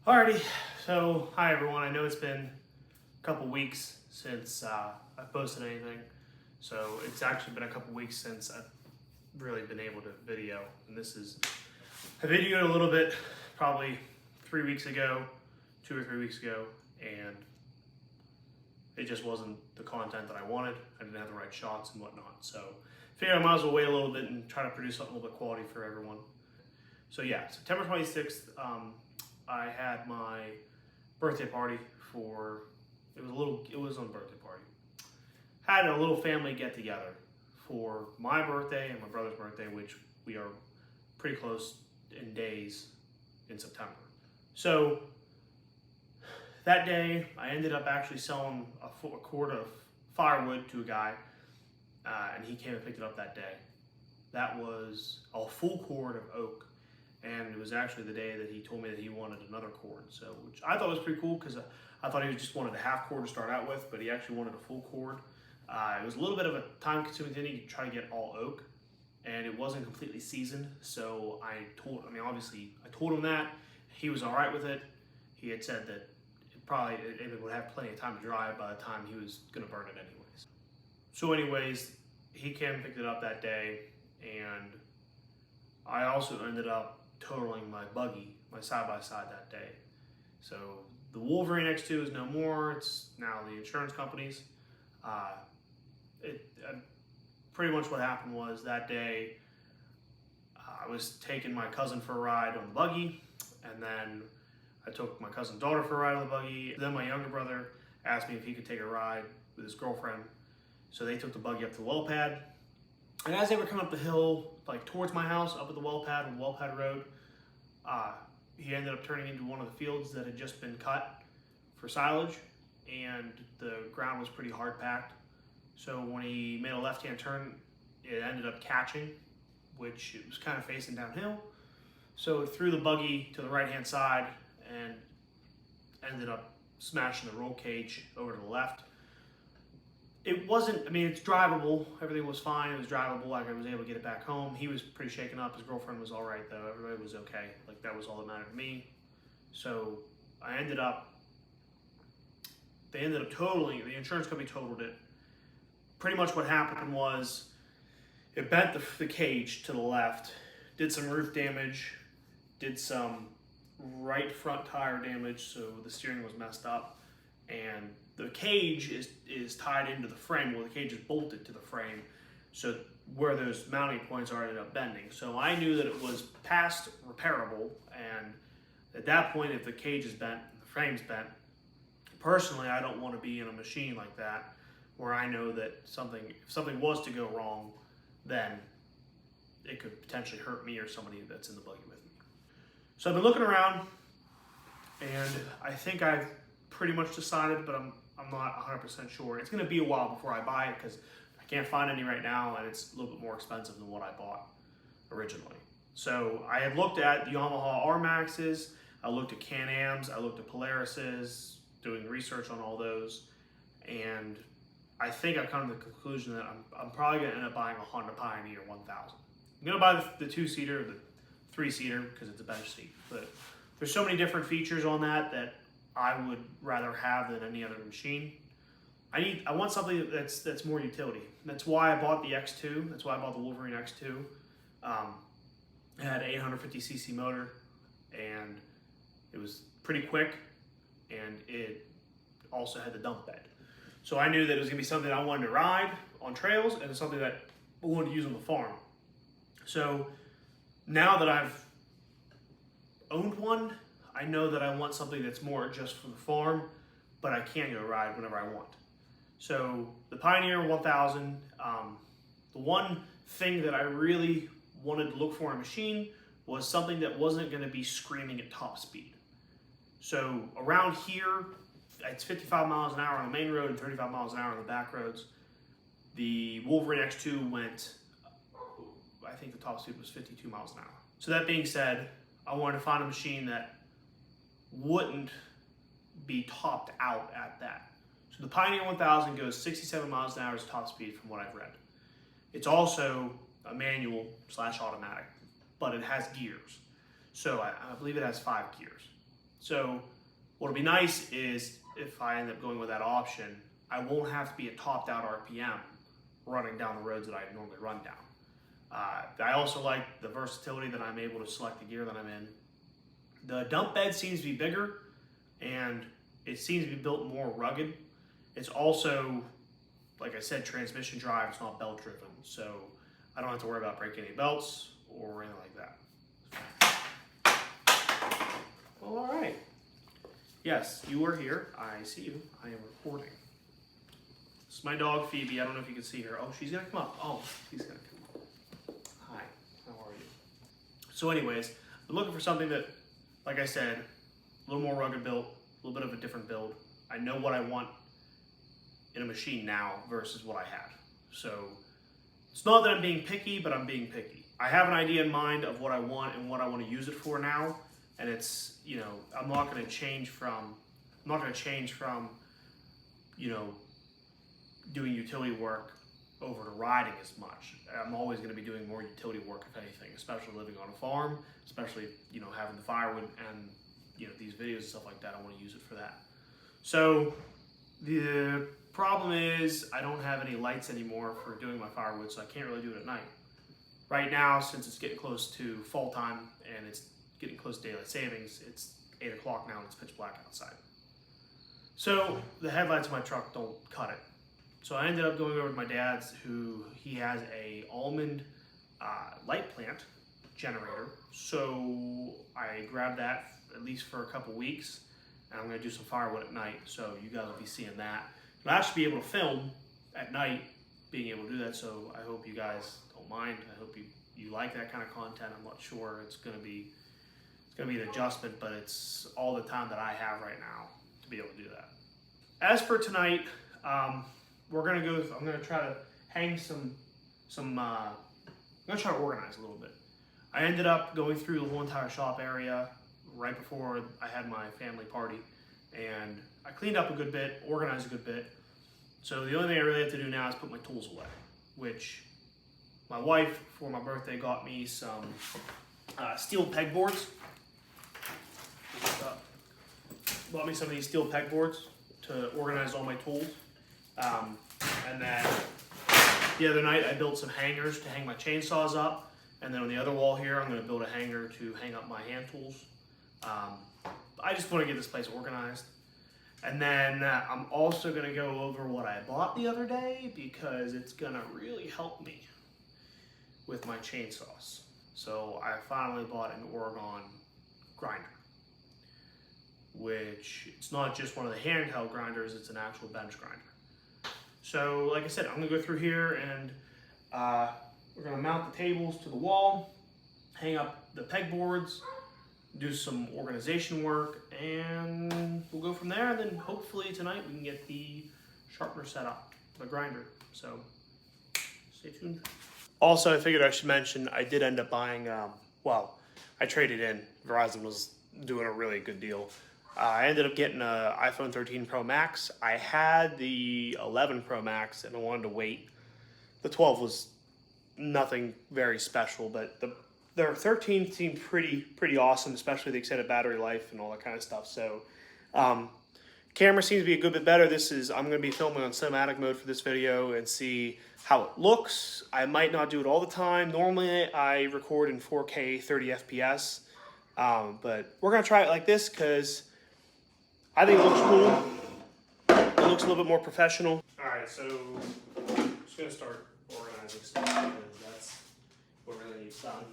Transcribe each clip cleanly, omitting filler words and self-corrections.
Alrighty, so hi everyone. I know it's been a couple weeks since I've posted anything, so it's actually been a couple weeks since I've really been able to video. And this is I videoed a little bit, probably 3 weeks ago, 2 or 3 weeks ago, and it just wasn't the content that I wanted. I didn't have the right shots and whatnot, so I figured I might as well wait a little bit and try to produce something a little bit quality for everyone. So yeah, September 26th. I had my birthday party for, it was on a birthday party. Had a little family get together for my birthday and my brother's birthday, which we are pretty close in days in September. So that day I ended up actually selling a cord of firewood to a guy, and he came and picked it up that day. That was a full cord of oak. And it was actually the day that he told me that he wanted another cord, so which I thought was pretty cool because I thought he just wanted a half cord to start out with, but he actually wanted a full cord. It was a little bit of a time-consuming thing to try to get all oak, and it wasn't completely seasoned. So I told him that. He was all right with it. He had said that it would have plenty of time to dry by the time he was going to burn it anyways. So anyways, he came and picked it up that day, and I also ended up totaling my buggy, my side-by-side that day. So the Wolverine X2 is no more. It's now the insurance companies. Pretty much what happened was that day I was taking my cousin for a ride on the buggy, and then I took my cousin's daughter for a ride on the buggy. Then my younger brother asked me if he could take a ride with his girlfriend. So they took the buggy up to the well pad. And as they were coming up the hill, like towards my house, up at the well pad on Well Pad Road, he ended up turning into one of the fields that had just been cut for silage, and the ground was pretty hard packed. So when he made a left-hand turn, it ended up catching, which it was kind of facing downhill. So it threw the buggy to the right-hand side and ended up smashing the roll cage over to the left. It wasn't, it's drivable. Everything was fine. It was drivable. Like, I was able to get it back home. He was pretty shaken up. His girlfriend was all right, though. Everybody was okay. Like, that was all that mattered to me. So they ended up totaling, the insurance company totaled it. Pretty much what happened was it bent the cage to the left, did some roof damage, did some right front tire damage, so the steering was messed up, and the cage is tied into the frame. Well, the cage is bolted to the frame, so where those mounting points are ended up bending. So I knew that it was past repairable, and at that point, if the cage is bent, the frame's bent, personally, I don't want to be in a machine like that where I know that if something was to go wrong, then it could potentially hurt me or somebody that's in the buggy with me. So I've been looking around, and I think I've pretty much decided, but I'm not 100% sure. It's going to be a while before I buy it because I can't find any right now, and it's a little bit more expensive than what I bought originally. So I had looked at Yamaha R-Maxes, I looked at Can-Ams, I looked at Polarises, doing research on all those, and I think I've come to the conclusion that I'm probably going to end up buying a Honda Pioneer 1000. I'm going to buy the two-seater, the three-seater, because it's a bench seat, but there's so many different features on that I would rather have than any other machine. I want something that's more utility. That's why I bought the X2. That's why I bought the Wolverine X2. It had an 850cc motor, and it was pretty quick, and it also had the dump bed. So I knew that it was gonna be something I wanted to ride on trails, and something that I wanted to use on the farm. So now that I've owned one, I know that I want something that's more just for the farm, but I can go ride whenever I want. So the Pioneer 1000, the one thing that I really wanted to look for in a machine was something that wasn't going to be screaming at top speed. So around here, it's 55 miles an hour on the main road and 35 miles an hour on the back roads. The Wolverine X2 went, I think the top speed was 52 miles an hour. So that being said, I wanted to find a machine that wouldn't be topped out at that. So the Pioneer 1000 goes 67 miles an hour as top speed from what I've read. It's also a manual / automatic, but it has gears. So I believe it has 5 gears. So what'll be nice is if I end up going with that option, I won't have to be at topped out RPM running down the roads that I normally run down. I also like the versatility that I'm able to select the gear that I'm in. The dump bed seems to be bigger and it seems to be built more rugged. It's also, like I said, transmission drive, it's not belt driven. So I don't have to worry about breaking any belts or anything like that. Well, all right. Yes, you are here. I see you. I am recording. This is my dog, Phoebe. I don't know if you can see her. Oh, she's gonna come up. Oh, she's gonna come up. Hi, how are you? So anyways, I'm looking for something that, like I said, a little more rugged built, a little bit of a different build. I know what I want in a machine now versus what I had. So it's not that I'm being picky, but I'm being picky. I have an idea in mind of what I want and what I want to use it for now. And it's, you know, I'm not going to change from, you know, doing utility work over to riding as much. I'm always going to be doing more utility work, if anything, especially living on a farm, especially, you know, having the firewood and, you know, these videos and stuff like that. I want to use it for that. So the problem is I don't have any lights anymore for doing my firewood, so I can't really do it at night. Right now, since it's getting close to fall time and it's getting close to daylight savings, it's 8 o'clock now and it's pitch black outside. So the headlights of my truck don't cut it. So I ended up going over to my dad's, he has a almond light plant generator. So I grabbed that at least for a couple weeks, and I'm gonna do some firewood at night. So you guys will be seeing that. I'll actually be able to film at night, being able to do that. So I hope you guys don't mind. I hope you like that kind of content. I'm not sure it's gonna be an adjustment, but it's all the time that I have right now to be able to do that. As for tonight, I'm gonna try to hang I'm gonna try to organize a little bit. I ended up going through the whole entire shop area right before I had my family party, and I cleaned up a good bit, organized a good bit. So the only thing I really have to do now is put my tools away, which my wife, for my birthday, got me some steel pegboards. Bought me some of these steel pegboards to organize all my tools. And then the other night I built some hangers to hang my chainsaws up. And then on the other wall here, I'm gonna build a hanger to hang up my hand tools. I just wanna get this place organized. And then I'm also gonna go over what I bought the other day because it's gonna really help me with my chainsaws. So I finally bought an Oregon grinder, which it's not just one of the handheld grinders, it's an actual bench grinder. So like I said, I'm gonna go through here and we're gonna mount the tables to the wall, hang up the pegboards, do some organization work, and we'll go from there. And then hopefully tonight we can get the sharpener set up, the grinder. So stay tuned. Also, I figured I should mention, I did end up buying, I traded in. Verizon was doing a really good deal. I ended up getting an iPhone 13 Pro Max. I had the 11 Pro Max and I wanted to wait. The 12 was nothing very special, but the 13 seemed pretty awesome, especially the extended battery life and all that kind of stuff. So camera seems to be a good bit better. I'm going to be filming on cinematic mode for this video and see how it looks. I might not do it all the time. Normally I record in 4K 30 FPS, but we're going to try it like this because I think it looks cool. It looks a little bit more professional. All right, so I'm just going to start organizing stuff because that's what really needs done.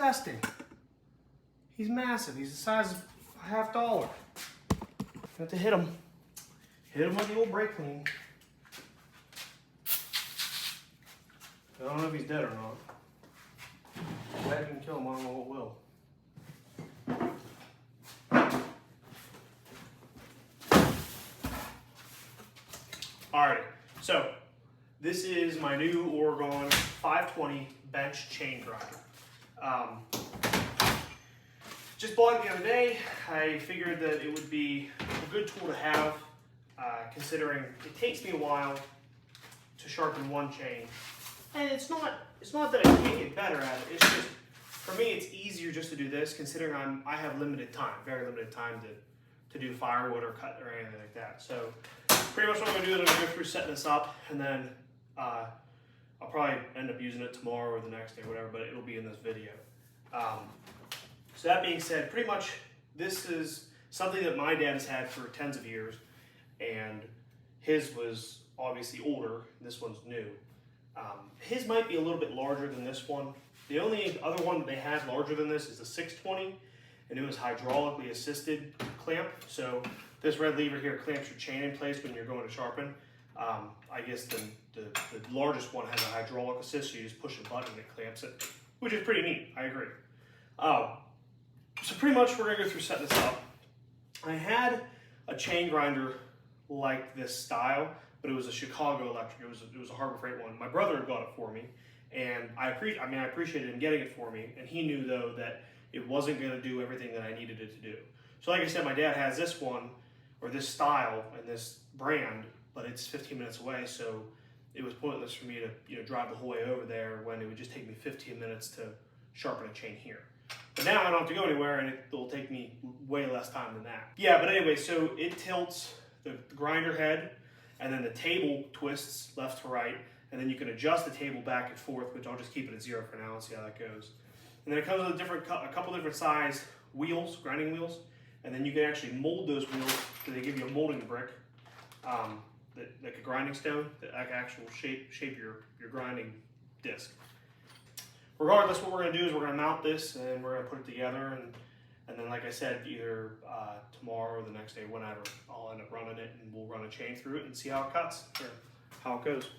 disgusting. He's massive. He's the size of a $50. Have to hit him. Hit him with the old brake clean. I don't know if he's dead or not. If that didn't kill him, I don't know what will. Alright, so this is my new Oregon 520 bench chain grinder. Just bought it the other day. I figured that it would be a good tool to have, considering it takes me a while to sharpen one chain. And it's not that I can't get better at it. It's just, for me, it's easier just to do this, considering I have limited time, very limited time to do firewood or cut or anything like that. So pretty much what I'm gonna do is I'm gonna go through setting this up, and then I'll probably end up using it tomorrow or the next day, whatever, but it'll be in this video. So that being said, pretty much this is something that my dad has had for tens of years, and his was obviously older. This one's new. His might be a little bit larger than this one. The only other one that they had larger than this is the 620, and it was hydraulically assisted clamp. So this red lever here clamps your chain in place when you're going to sharpen. I guess the largest one has a hydraulic assist, so you just push a button and it clamps it, which is pretty neat, I agree. So pretty much we're gonna go through setting this up. I had a chain grinder like this style, but it was a Chicago Electric. It was a Harbor Freight one. My brother got it for me, and I appreciated him getting it for me, and he knew though that it wasn't gonna do everything that I needed it to do. So like I said, my dad has this one, or this style and this brand, but it's 15 minutes away, so it was pointless for me to drive the whole way over there when it would just take me 15 minutes to sharpen a chain here. But now I don't have to go anywhere, and it'll take me way less time than that. Yeah, but anyway, so it tilts the grinder head, and then the table twists left to right, and then you can adjust the table back and forth, which I'll just keep it at 0 for now and see how that goes. And then it comes with a couple different size wheels, grinding wheels, and then you can actually mold those wheels, so they give you a molding brick, like a grinding stone, that actual shape your grinding disc. Regardless, what we're going to do is we're going to mount this, and we're going to put it together, and then like I said, either tomorrow or the next day, whenever, I'll end up running it, and we'll run a chain through it and see how it cuts, or how it goes.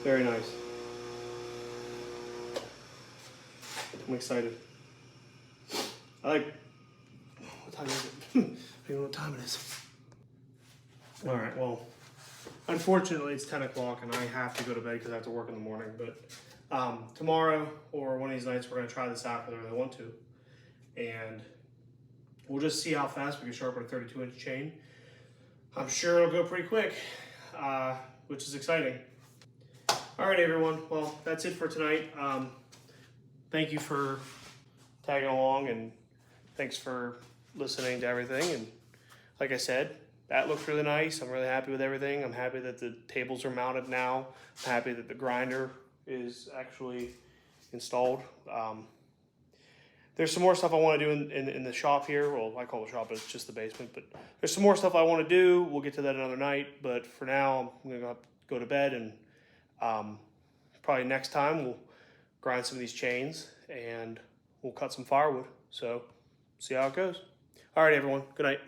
Very nice. I'm excited. What time is it? I don't know what time it is. All right, well, unfortunately it's 10 o'clock and I have to go to bed because I have to work in the morning, but tomorrow or one of these nights we're gonna try this out whether I want to. And we'll just see how fast we can sharpen a 32-inch chain. I'm sure it'll go pretty quick, which is exciting. All right, everyone. Well, that's it for tonight. Thank you for tagging along, and thanks for listening to everything. And like I said, that looked really nice. I'm really happy with everything. I'm happy that the tables are mounted now. I'm happy that the grinder is actually installed. There's some more stuff I want to do in the shop here. Well, I call it shop, but it's just the basement. But there's some more stuff I want to do. We'll get to that another night. But for now, I'm going to go to bed, and probably next time we'll grind some of these chains and we'll cut some firewood. So see how it goes. All right, everyone. Good night.